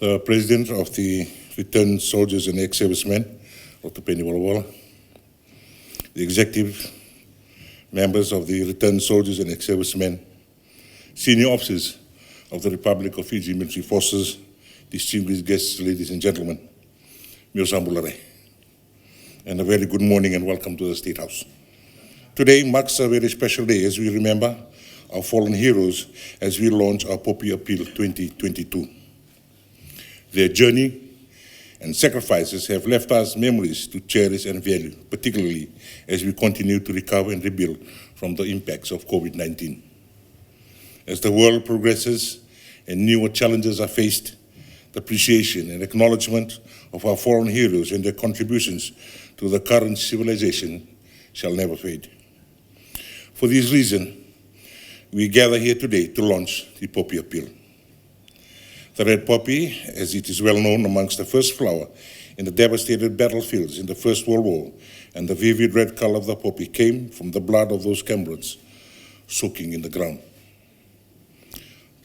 the President of the Returned Soldiers and Ex-Servicemen, Dr. Katonivere, the executive members of the Returned Soldiers and Ex-Servicemen, senior officers of the Republic of Fiji Military Forces, distinguished guests, ladies and gentlemen, Miosambulare, and a very good morning and welcome to the State House. Today marks a very special day as we remember our fallen heroes as we launch our Poppy Appeal 2022. Their journey and sacrifices have left us memories to cherish and value, particularly as we continue to recover and rebuild from the impacts of COVID-19. As the world progresses and newer challenges are faced, the appreciation and acknowledgement of our fallen heroes and their contributions to the current civilization shall never fade. For this reason, we gather here today to launch the Poppy Appeal. The red poppy, as it is well known amongst the first flower in the devastated battlefields in the First World War, and the vivid red color of the poppy came from the blood of those comrades soaking in the ground.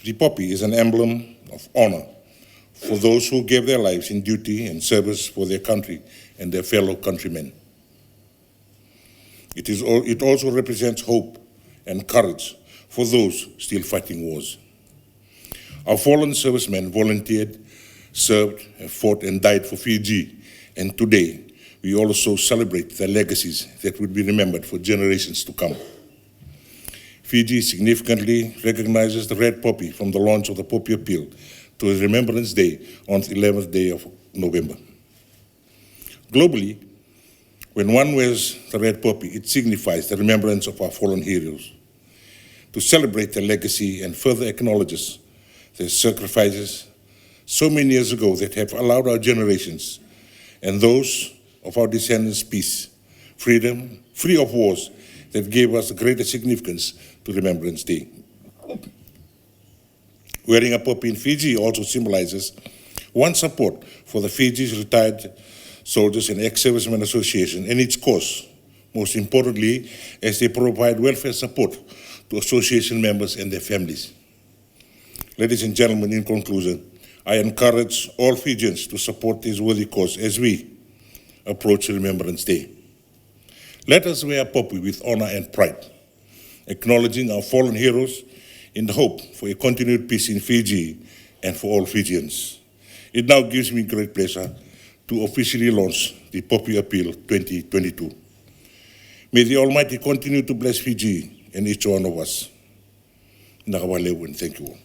The poppy is an emblem of honor for those who gave their lives in duty and service for their country and their fellow countrymen. It also represents hope and courage for those still fighting wars. Our fallen servicemen volunteered, served, fought and died for Fiji, and today we also celebrate their legacies that will be remembered for generations to come. Fiji significantly recognizes the red poppy from the launch of the Poppy Appeal to a Remembrance Day on the 11th day of November. Globally, when one wears the red poppy, it signifies the remembrance of our fallen heroes. To celebrate their legacy and further acknowledges their sacrifices so many years ago that have allowed our generations and those of our descendants peace, freedom, free of wars that gave us the greatest significance to Remembrance Day. Wearing a poppy in Fiji also symbolizes one's support for the Fiji's Retired Soldiers and Ex-Servicemen Association and its cause, most importantly, as they provide welfare support to association members and their families. Ladies and gentlemen, in conclusion, I encourage all Fijians to support this worthy cause as we approach Remembrance Day. Let us wear a poppy with honor and pride, acknowledging our fallen heroes in the hope for a continued peace in Fiji and for all Fijians. It now gives me great pleasure to officially launch the Poppy Appeal 2022. May the Almighty continue to bless Fiji and each one of us. Nakawaleu, and thank you all.